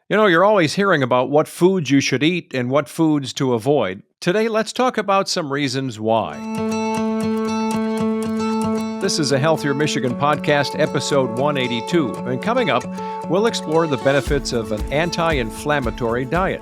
You know, you're always hearing about what foods you should eat and what foods to avoid. Today, let's talk about some reasons why. This is a Healthier Michigan podcast, episode 182. And coming up, we'll explore the benefits of an anti-inflammatory diet.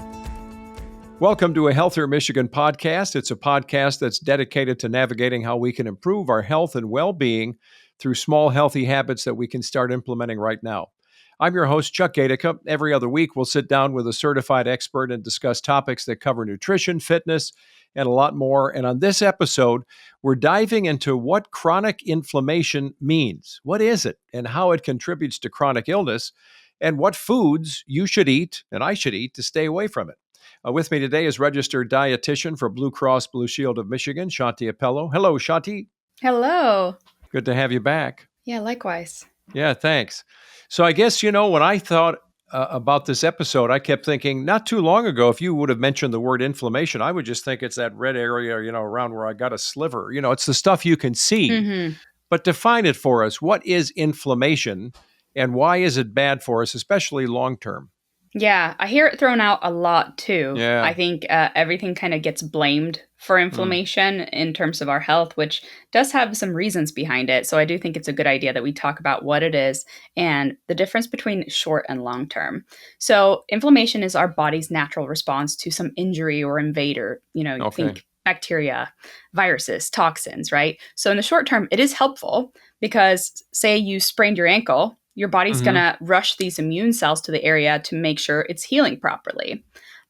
Welcome to a Healthier Michigan podcast. It's a podcast that's dedicated to navigating how we can improve our health and well-being through small, healthy habits that we can start implementing right now. I'm your host, Chuck Gatica. Every other week, we'll sit down with a certified expert and discuss topics that cover nutrition, fitness, and a lot more. And on this episode, we're diving into what chronic inflammation means. What is it and how it contributes to chronic illness, and what foods you should eat and I should eat to stay away from it. With me today is registered dietitian for Blue Cross Blue Shield of Michigan, Shanti Appello. Hello, Shanti. Hello. Good to have you back. Yeah, likewise. Yeah, thanks. So I guess, when I thought about this episode, I kept thinking not too long ago, if you would have mentioned the word inflammation, I would just think it's that red area, around where I got a sliver. It's the stuff you can see. Mm-hmm. But define it for us. What is inflammation and why is it bad for us, especially long term? Yeah, I hear it thrown out a lot too. Yeah. I think everything kind of gets blamed for inflammation in terms of our health, which does have some reasons behind it. So I do think it's a good idea that we talk about what it is and the difference between short and long term. So inflammation is our body's natural response to some injury or invader. You think bacteria, viruses, toxins, right? So in the short term, it is helpful because say you sprained your ankle, your body's going to rush these immune cells to the area to make sure it's healing properly.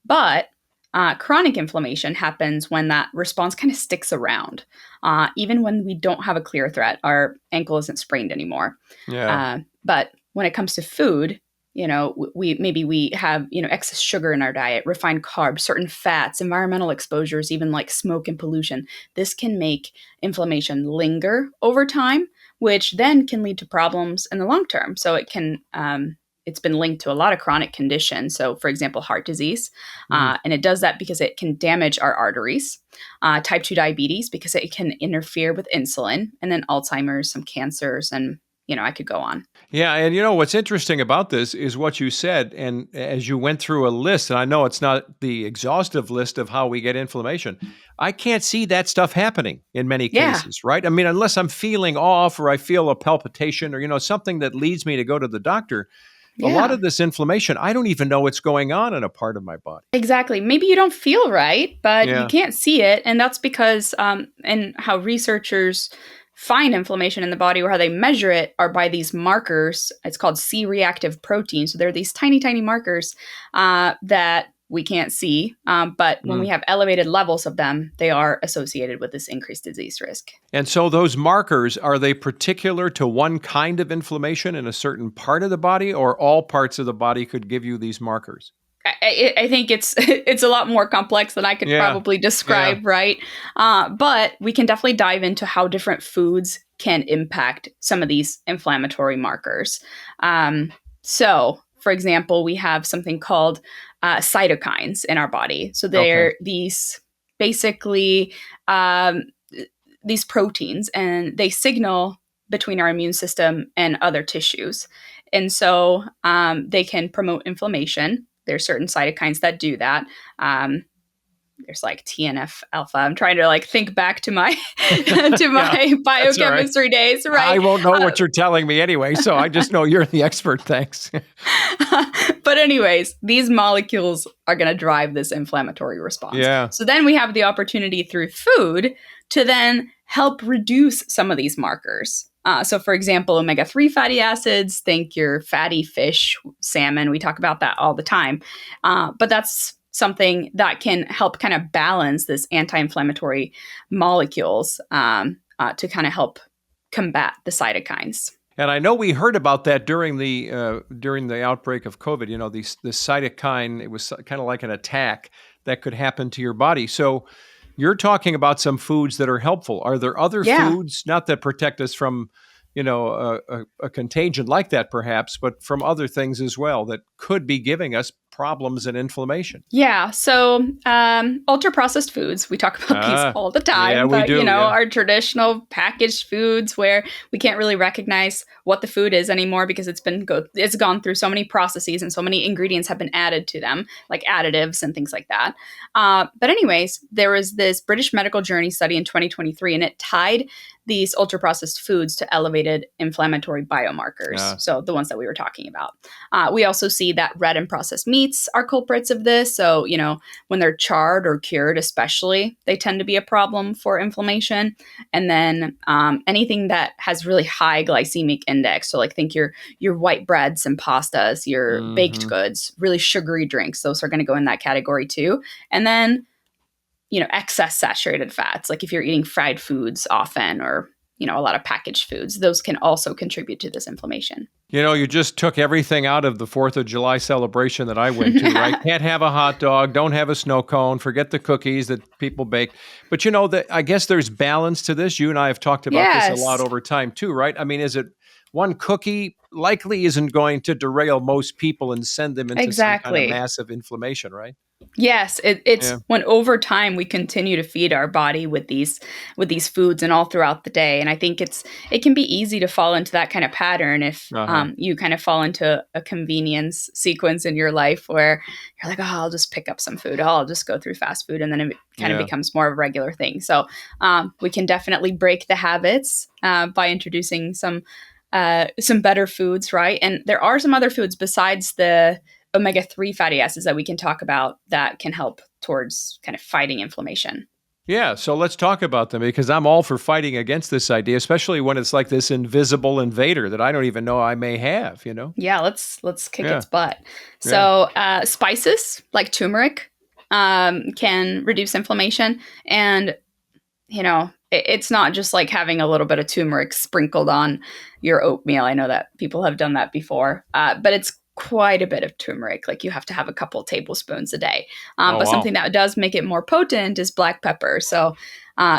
But chronic inflammation happens when that response kind of sticks around, even when we don't have a clear threat. Our ankle isn't sprained anymore. Yeah. But when it comes to food, we have excess sugar in our diet, refined carbs, certain fats, environmental exposures, even like smoke and pollution. This can make inflammation linger over time, which then can lead to problems in the long term. So it can, it's been linked to a lot of chronic conditions. So for example, heart disease, and it does that because it can damage our arteries, type 2 diabetes, because it can interfere with insulin, and then Alzheimer's, some cancers, and I could go on. Yeah. And what's interesting about this is what you said. And as you went through a list, and I know it's not the exhaustive list of how we get inflammation, I can't see that stuff happening in many cases, right? I mean, unless I'm feeling off or I feel a palpitation or, something that leads me to go to the doctor. A lot of this inflammation, I don't even know what's going on in a part of my body. Exactly. Maybe you don't feel right, but you can't see it. And that's because, and how researchers find inflammation in the body or how they measure it are by these markers. It's called C-reactive protein. So they're these tiny, tiny markers that we can't see. But when we have elevated levels of them, they are associated with this increased disease risk. And so those markers, are they particular to one kind of inflammation in a certain part of the body, or all parts of the body could give you these markers? I think it's a lot more complex than I could probably describe, right? But we can definitely dive into how different foods can impact some of these inflammatory markers. So, for example, we have something called cytokines in our body. So they're these basically these proteins, and they signal between our immune system and other tissues. And so they can promote inflammation. There's certain cytokines that do that. There's like TNF alpha. I'm trying to think back to my my biochemistry days, right? I won't know what you're telling me anyway, so I just know you're the expert. Thanks. But anyways, these molecules are going to drive this inflammatory response. Yeah. So then we have the opportunity through food to then help reduce some of these markers. So for example, omega-3 fatty acids, think your fatty fish, salmon, we talk about that all the time. But that's something that can help kind of balance this anti-inflammatory molecules to kind of help combat the cytokines. And I know we heard about that during the outbreak of COVID. This cytokine, it was kind of like an attack that could happen to your body. So you're talking about some foods that are helpful. Are there other foods, not that protect us from, a contagion like that perhaps, but from other things as well that could be giving us problems and inflammation? Yeah. So, ultra processed foods, we talk about these all the Yeah, time, we but, do. Yeah. our traditional packaged foods where we can't really recognize what the food is anymore because it's gone through so many processes and so many ingredients have been added to them, like additives and things like that. But anyways, there was this British Medical Journey study in 2023, and it tied these ultra processed foods to elevated inflammatory biomarkers. So the ones that we were talking about. We also see that red and processed meats are culprits of this. So, when they're charred or cured, especially, they tend to be a problem for inflammation. And then anything that has really high glycemic index. So, like, think your white breads and pastas, your baked goods, really sugary drinks. Those are going to go in that category too. And then excess saturated fats, like if you're eating fried foods often or, a lot of packaged foods, those can also contribute to this inflammation. You just took everything out of the 4th of July celebration that I went to, right? Can't have a hot dog, don't have a snow cone, forget the cookies that people bake. But I guess there's balance to this. You and I have talked about this a lot over time too, right? I mean, is it one cookie likely isn't going to derail most people and send them into some kind of massive inflammation, right? Yes, it's when over time we continue to feed our body with these foods and all throughout the day, and I think it can be easy to fall into that kind of pattern if you kind of fall into a convenience sequence in your life where you're like, oh, I'll just pick up some food, I'll just go through fast food, and then it kind of becomes more of a regular thing. So we can definitely break the habits by introducing some better foods, right? And there are some other foods besides the omega-3 fatty acids that we can talk about that can help towards kind of fighting inflammation. Yeah, so let's talk about them because I'm all for fighting against this idea, especially when it's like this invisible invader that I don't even know I may have, Yeah, let's kick its butt. So spices like turmeric can reduce inflammation, and it's not just like having a little bit of turmeric sprinkled on your oatmeal. I know that people have done that before, but it's quite a bit of turmeric. Like you have to have a couple tablespoons a day. Something that does make it more potent is black pepper. So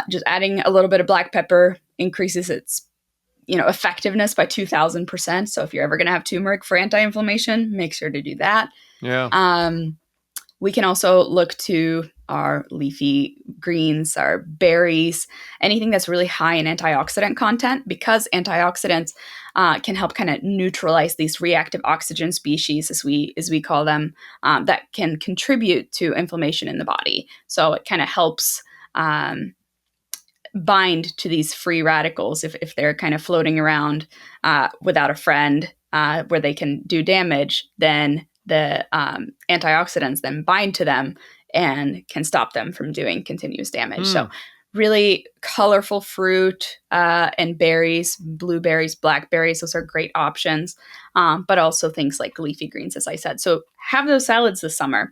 just adding a little bit of black pepper increases its effectiveness by 2,000%. So if you're ever going to have turmeric for anti-inflammation, make sure to do that. Yeah. We can also look to our leafy greens, our berries, anything that's really high in antioxidant content, because antioxidants can help kind of neutralize these reactive oxygen species, as we call them, that can contribute to inflammation in the body. So it kind of helps bind to these free radicals if they're kind of floating around without a friend where they can do damage. Then the antioxidants then bind to them and can stop them from doing continuous damage. So really colorful fruit and berries, blueberries, blackberries, those are great options. But also things like leafy greens, as I said. So have those salads this summer.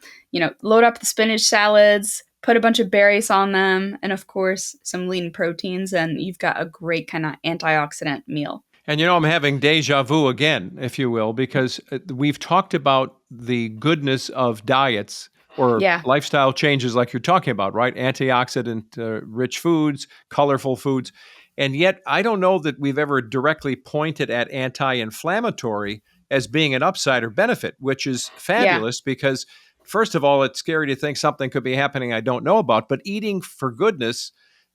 Load up the spinach salads, put a bunch of berries on them, and of course, some lean proteins, and you've got a great kind of antioxidant meal. And I'm having deja vu again, if you will, because we've talked about the goodness of diets or lifestyle changes like you're talking about, right? Antioxidant rich foods, colorful foods. And yet I don't know that we've ever directly pointed at anti-inflammatory as being an upside or benefit, which is fabulous because first of all, it's scary to think something could be happening I don't know about, but eating for goodness,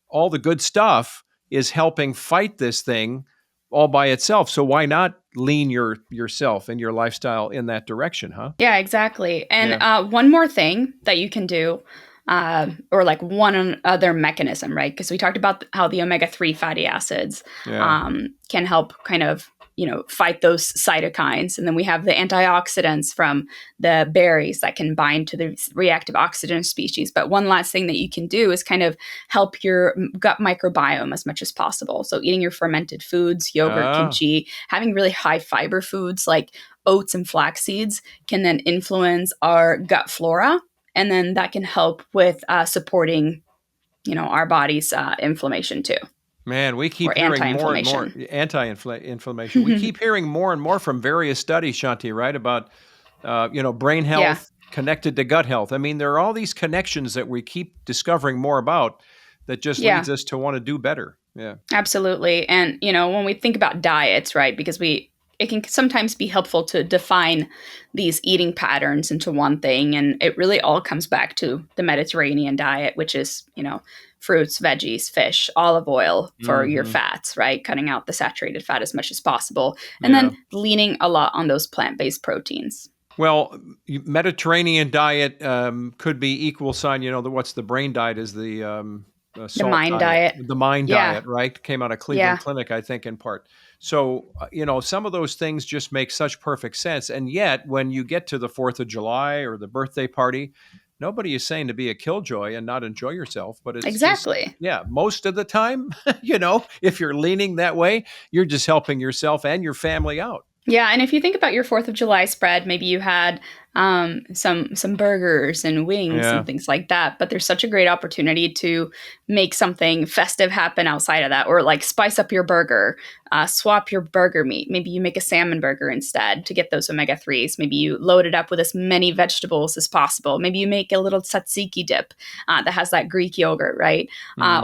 all the good stuff is helping fight this thing all by itself. So why not lean yourself and your lifestyle in that direction, huh? Yeah, exactly. And one more thing that you can do, or like one other mechanism, right? Because we talked about how the omega-3 fatty acids can help kind of, fight those cytokines. And then we have the antioxidants from the berries that can bind to the reactive oxygen species. But one last thing that you can do is kind of help your gut microbiome as much as possible. So eating your fermented foods, yogurt, kimchi, having really high fiber foods like oats and flax seeds can then influence our gut flora. And then that can help with supporting, our body's inflammation too. Man, we keep hearing more and more anti-inflammation. We keep hearing more and more from various studies, Shanti, right? About, brain health connected to gut health. I mean, there are all these connections that we keep discovering more about that just leads us to want to do better. Yeah, absolutely. And, when we think about diets, right, because it can sometimes be helpful to define these eating patterns into one thing. And it really all comes back to the Mediterranean diet, which is, fruits, veggies, fish, olive oil for your fats, right? Cutting out the saturated fat as much as possible. And Yeah. then leaning a lot on those plant-based proteins. Well, Mediterranean diet could be equal sign. What's the brain diet is the The salt mind diet, diet. the mind Yeah. diet, right? Came out of Yeah. Cleveland Clinic, I think, in part. So, some of those things just make such perfect sense. And yet, when you get to the 4th of July or the birthday party, nobody is saying to be a killjoy and not enjoy yourself. But it's just, Exactly. yeah, most of the time, if you're leaning that way, you're just helping yourself and your family out. Yeah, and if you think about your 4th of July spread, maybe you had some burgers and wings Yeah. and things like that. But there's such a great opportunity to make something festive happen outside of that, or like spice up your burger, swap your burger meat. Maybe you make a salmon burger instead to get those omega-3s. Maybe you load it up with as many vegetables as possible. Maybe you make a little tzatziki dip that has that Greek yogurt, right?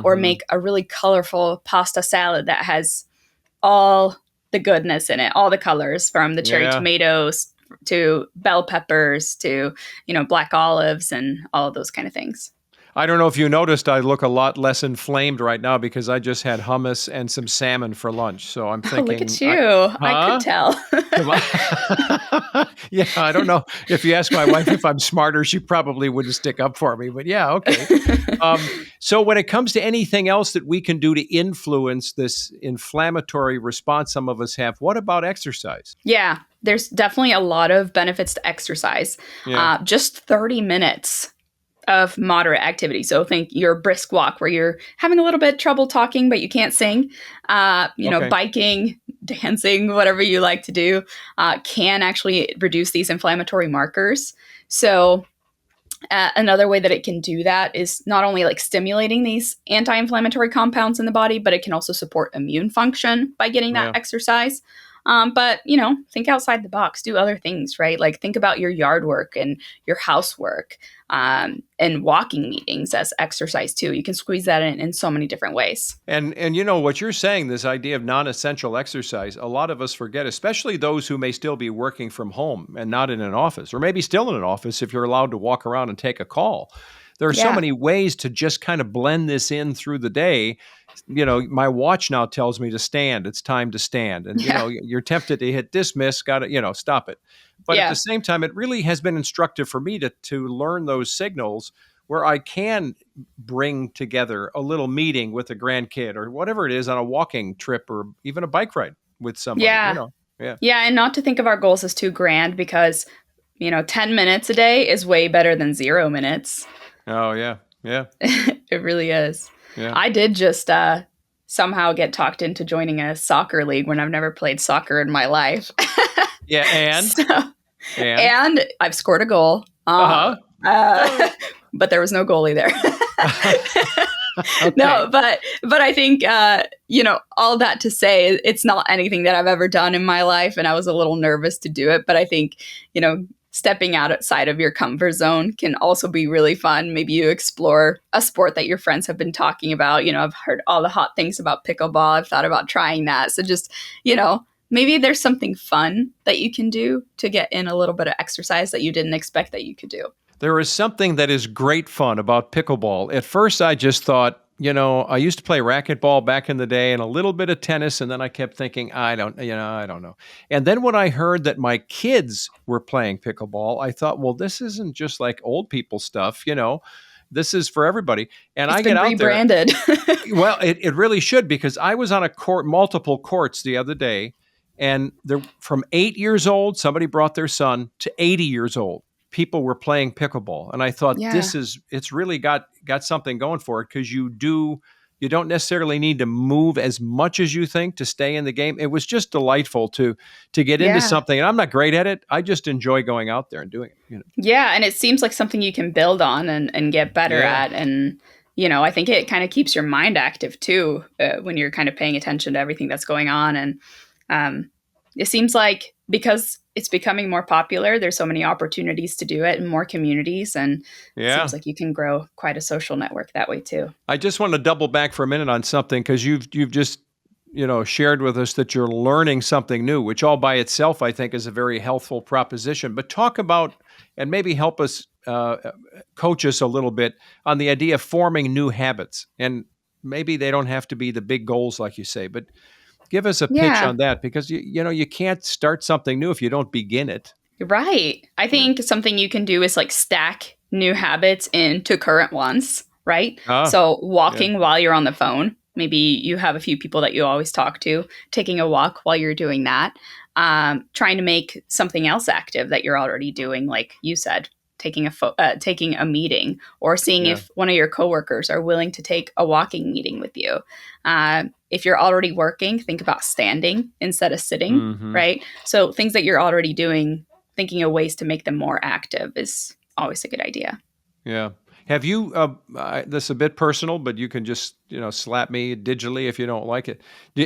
Or make a really colorful pasta salad that has all the goodness in it, all the colors, from the cherry tomatoes to bell peppers to, black olives and all of those kind of things. I don't know if you noticed, I look a lot less inflamed right now because I just had hummus and some salmon for lunch. So I'm thinking, look at you. I could tell. Yeah, I don't know. If you ask my wife if I'm smarter, she probably wouldn't stick up for me. But yeah, okay. So when it comes to anything else that we can do to influence this inflammatory response some of us have, what about exercise? Yeah, there's definitely a lot of benefits to exercise. Yeah. Just 30 minutes of moderate activity. So think your brisk walk where you're having a little bit of trouble talking, but you can't sing. Biking, dancing, whatever you like to do, can actually reduce these inflammatory markers. So another way that it can do that is not only like stimulating these anti-inflammatory compounds in the body, but it can also support immune function by getting that exercise. But, think outside the box, do other things, right? Like think about your yard work and your housework and walking meetings as exercise too. You can squeeze that in so many different ways. And what you're saying, this idea of non-essential exercise, a lot of us forget, especially those who may still be working from home and not in an office, or maybe still in an office if you're allowed to walk around and take a call. There are so many ways to just kind of blend this in through the day. My watch now tells me to stand. It's time to stand. And, you're tempted to hit dismiss, got to, stop it. But at the same time, it really has been instructive for me to learn those signals where I can bring together a little meeting with a grandkid or whatever it is on a walking trip or even a bike ride with somebody. Yeah. And not to think of our goals as too grand because, 10 minutes a day is way better than 0 minutes. Oh, yeah. Yeah. It really is. Yeah. I did just somehow get talked into joining a soccer league when I've never played soccer in my life. Yeah, and I've scored a goal. But there was no goalie there. Okay. No, but I think, all that to say, it's not anything that I've ever done in my life. And I was a little nervous to do it. But I think, stepping outside of your comfort zone can also be really fun. Maybe you explore a sport that your friends have been talking about. I've heard all the hot things about pickleball. I've thought about trying that. So just, maybe there's something fun that you can do to get in a little bit of exercise that you didn't expect that you could do. There is something that is great fun about pickleball. At first, I just thought, I used to play racquetball back in the day and a little bit of tennis. And then I kept thinking, I don't know. And then when I heard that my kids were playing pickleball, I thought, well, this isn't just like old people stuff, this is for everybody. And it's I get out rebranded. There. Well, it really should, because I was on multiple courts the other day, and from 8 years old, somebody brought their son, to 80 years old. People were playing pickleball. And I thought, it's really got something going for it, because you don't necessarily need to move as much as you think to stay in the game. It was just delightful to get into something. And I'm not great at it. I just enjoy going out there and doing it. Yeah. And it seems like something you can build on and get better at. And, I think it kind of keeps your mind active too, when you're kind of paying attention to everything that's going on. And it seems like because it's becoming more popular, there's so many opportunities to do it in more communities. And it seems like you can grow quite a social network that way too. I just want to double back for a minute on something, because you've just shared with us that you're learning something new, which all by itself, I think, is a very healthful proposition. But talk about and maybe help us coach us a little bit on the idea of forming new habits. And maybe they don't have to be the big goals, like you say, but give us a pitch Yeah. on that, because you can't start something new if you don't begin it. Right. I think something you can do is like stack new habits into current ones, right? So walking while you're on the phone. Maybe you have a few people that you always talk to, taking a walk while you're doing that. Trying to make something else active that you're already doing, like you said, taking a meeting, or seeing if one of your coworkers are willing to take a walking meeting with you. If you're already working, think about standing instead of sitting, right? So things that you're already doing, thinking of ways to make them more active is always a good idea. Yeah. Have you, this is a bit personal, but you can just, slap me digitally if you don't like it.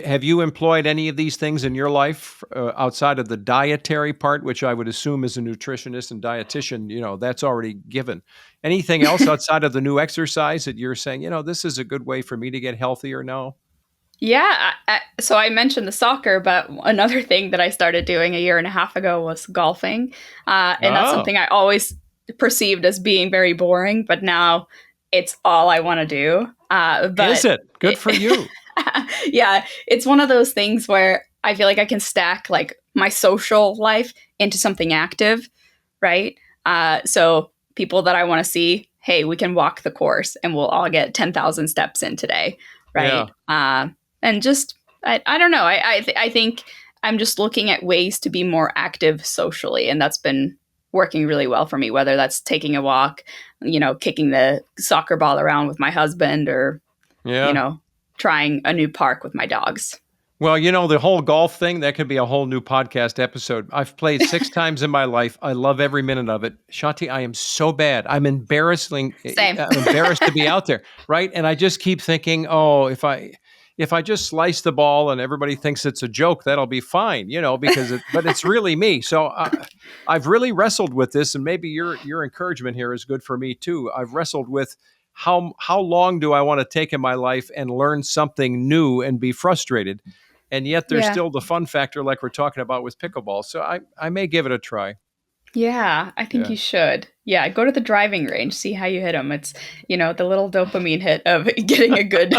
Have you employed any of these things in your life outside of the dietary part, which I would assume as a nutritionist and dietitian, that's already given. Anything else outside of the new exercise that you're saying, this is a good way for me to get healthier now? Yeah. So I mentioned the soccer, but another thing that I started doing a year and a half ago was golfing. And that's something I always perceived as being very boring, but now it's all I want to do. But is it? Good for you. Yeah. It's one of those things where I feel like I can stack like my social life into something active, right? So people that I want to see, hey, we can walk the course and we'll all get 10,000 steps in today, right? Yeah. And just, I don't know. I think I'm just looking at ways to be more active socially. And that's been working really well for me, whether that's taking a walk, kicking the soccer ball around with my husband, or, trying a new park with my dogs. Well, the whole golf thing, that could be a whole new podcast episode. I've played 6 times in my life. I love every minute of it. Shanti, I am so bad. I'm embarrassed to be out there, right? And I just keep thinking, if I just slice the ball and everybody thinks it's a joke, that'll be fine, but it's really me. So I've really wrestled with this, and maybe your encouragement here is good for me too. I've wrestled with how long do I want to take in my life and learn something new and be frustrated? And yet there's still the fun factor, like we're talking about with pickleball. So I may give it a try. Yeah, I think you should. Yeah, go to the driving range, see how you hit them. It's, the little dopamine hit of getting a good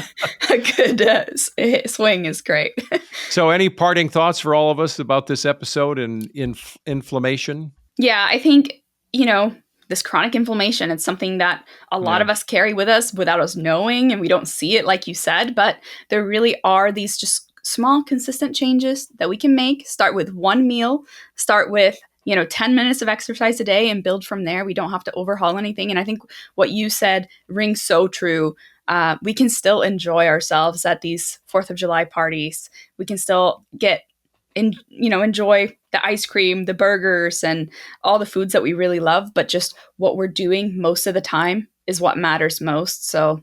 swing is great. So any parting thoughts for all of us about this episode and inflammation? Yeah, I think, this chronic inflammation, it's something that a lot of us carry with us without us knowing, and we don't see it, like you said, but there really are these just small, consistent changes that we can make. Start with one meal, start with 10 minutes of exercise a day, and build from there. We don't have to overhaul anything. And I think what you said rings so true. We can still enjoy ourselves at these 4th of July parties. We can still enjoy the ice cream, the burgers, and all the foods that we really love. But just what we're doing most of the time is what matters most. So,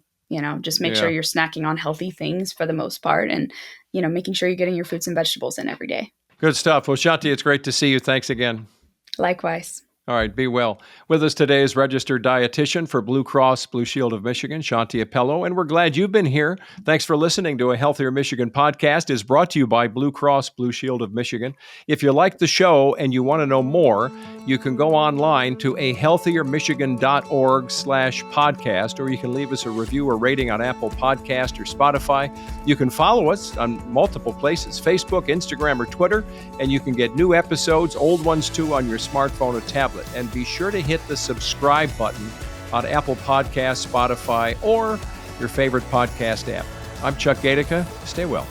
just make sure you're snacking on healthy things for the most part, and, making sure you're getting your fruits and vegetables in every day. Good stuff. Well, Shanti, it's great to see you. Thanks again. Likewise. All right, be well. With us today is registered dietitian for Blue Cross Blue Shield of Michigan, Shanti Appello, and we're glad you've been here. Thanks for listening to A Healthier Michigan podcast. Is brought to you by Blue Cross Blue Shield of Michigan. If you like the show and you want to know more, you can go online to ahealthiermichigan.org/podcast, or you can leave us a review or rating on Apple Podcast or Spotify. You can follow us on multiple places, Facebook, Instagram, or Twitter, and you can get new episodes, old ones too, on your smartphone or tablet. And be sure to hit the subscribe button on Apple Podcasts, Spotify, or your favorite podcast app. I'm Chuck Gatica. Stay well.